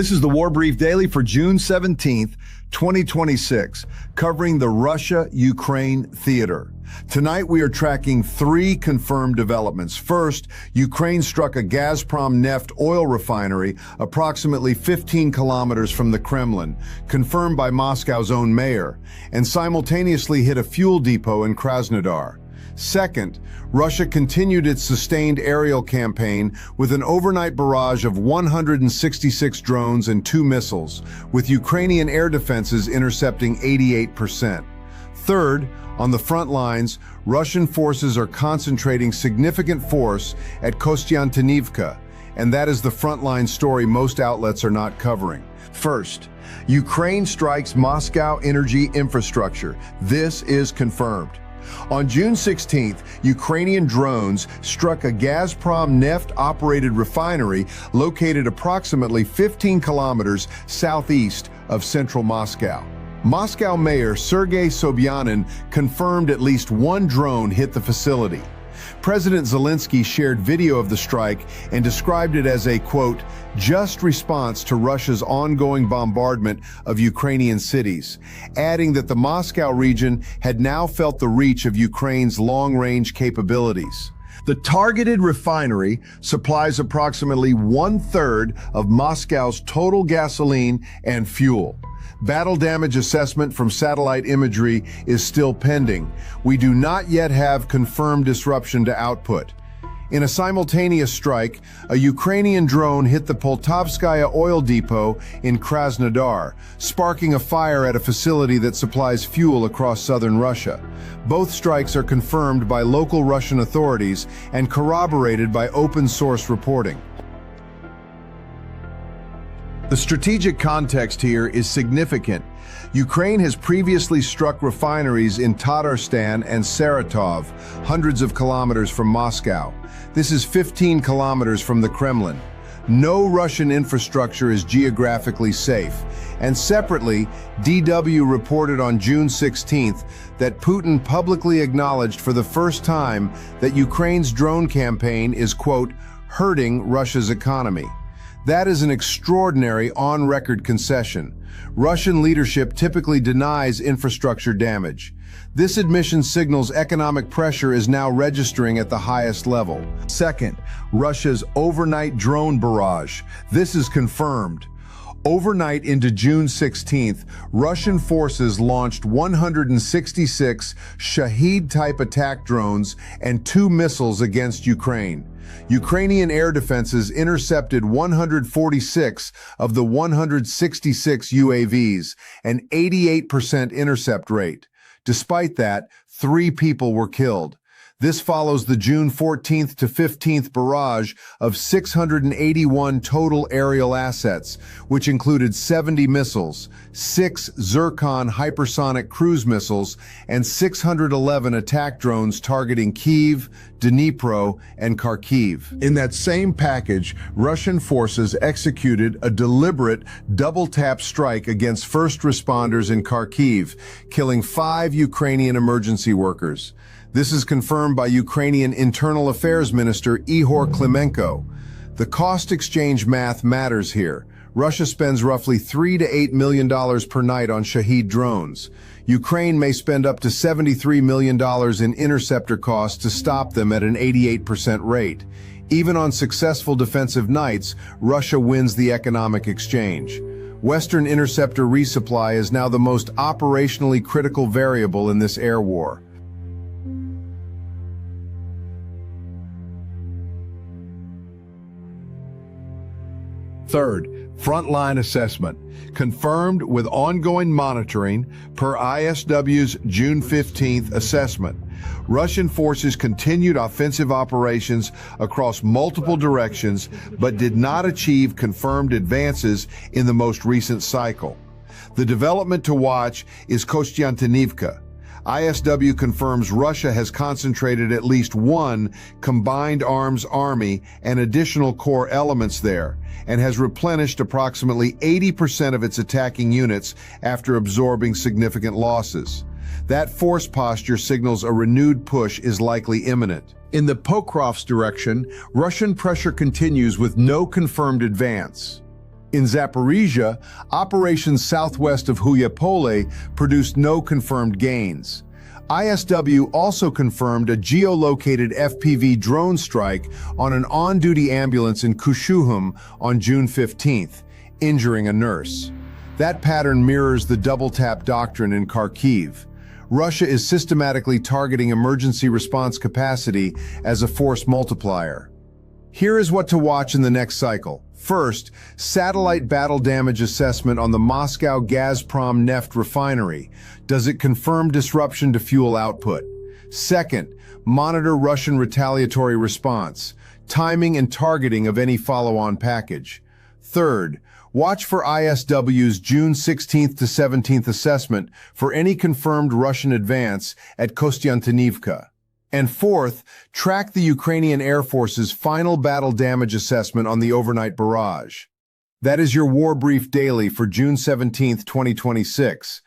This is the War Brief Daily for June 17th, 2026, covering the Russia-Ukraine theater. Tonight, we are tracking three confirmed developments. First, Ukraine struck a Gazprom Neft oil refinery approximately 15 kilometers from the Kremlin, confirmed by Moscow's own mayor, and simultaneously hit a fuel depot in Krasnodar. Second, Russia continued its sustained aerial campaign with an overnight barrage of 166 drones and 2 missiles, with Ukrainian air defenses intercepting 88%. Third, on the front lines, Russian forces are concentrating significant force at Kostyantynivka, and that is the frontline story most outlets are not covering. First, Ukraine strikes Moscow energy infrastructure. This is confirmed. On June 16th, Ukrainian drones struck a Gazprom Neft-operated refinery located approximately 15 kilometers southeast of central Moscow. Moscow Mayor Sergei Sobyanin confirmed at least one drone hit the facility. President Zelensky shared video of the strike and described it as a, quote, just response to Russia's ongoing bombardment of Ukrainian cities, adding that the Moscow region had now felt the reach of Ukraine's long-range capabilities. The targeted refinery supplies approximately 1/3 of Moscow's total gasoline and fuel. Battle damage assessment from satellite imagery is still pending. We do not yet have confirmed disruption to output. In a simultaneous strike, a Ukrainian drone hit the Poltavskaya oil depot in Krasnodar, sparking a fire at a facility that supplies fuel across southern Russia. Both strikes are confirmed by local Russian authorities and corroborated by open-source reporting. The strategic context here is significant. Ukraine has previously struck refineries in Tatarstan and Saratov, hundreds of kilometers from Moscow. This is 15 kilometers from the Kremlin. No Russian infrastructure is geographically safe. And separately, DW reported on June 16th that Putin publicly acknowledged for the first time that Ukraine's drone campaign is, quote, hurting Russia's economy. That is an extraordinary on-record concession. Russian leadership typically denies infrastructure damage. This admission signals economic pressure is now registering at the highest level. Second, Russia's overnight drone barrage. This is confirmed. Overnight into June 16th, Russian forces launched 166 Shahed-type attack drones and 2 missiles against Ukraine. Ukrainian air defenses intercepted 146 of the 166 UAVs, an 88% intercept rate. Despite that, 3 people were killed. This follows the June 14th to 15th barrage of 681 total aerial assets, which included 70 missiles, 6 Zircon hypersonic cruise missiles, and 611 attack drones targeting Kyiv, Dnipro, and Kharkiv. In that same package, Russian forces executed a deliberate double-tap strike against first responders in Kharkiv, killing 5 Ukrainian emergency workers. This is confirmed by Ukrainian Internal Affairs Minister Ihor Klimenko. The cost exchange math matters here. Russia spends roughly $3 to $8 million per night on Shahed drones. Ukraine may spend up to $73 million in interceptor costs to stop them at an 88% rate. Even on successful defensive nights, Russia wins the economic exchange. Western interceptor resupply is now the most operationally critical variable in this air war. Third, frontline assessment. Confirmed with ongoing monitoring per ISW's June 15th assessment. Russian forces continued offensive operations across multiple directions, but did not achieve confirmed advances in the most recent cycle. The development to watch is Kostyantynivka. ISW confirms Russia has concentrated at least one combined arms army and additional core elements there, and has replenished approximately 80% of its attacking units after absorbing significant losses. That force posture signals a renewed push is likely imminent. In the Pokrov's direction, Russian pressure continues with no confirmed advance. In Zaporizhia, operations southwest of Hulyapole produced no confirmed gains. ISW also confirmed a geolocated FPV drone strike on an on-duty ambulance in Kushuhum on June 15th, injuring a nurse. That pattern mirrors the double-tap doctrine in Kharkiv. Russia is systematically targeting emergency response capacity as a force multiplier. Here is what to watch in the next cycle. First, satellite battle damage assessment on the Moscow Gazprom Neft refinery. Does it confirm disruption to fuel output? Second, monitor Russian retaliatory response, timing and targeting of any follow-on package. Third, watch for ISW's June 16th to 17th assessment for any confirmed Russian advance at Kostyantynivka. And fourth, track the Ukrainian Air Force's final battle damage assessment on the overnight barrage. That is your War Brief Daily for June 17, 2026.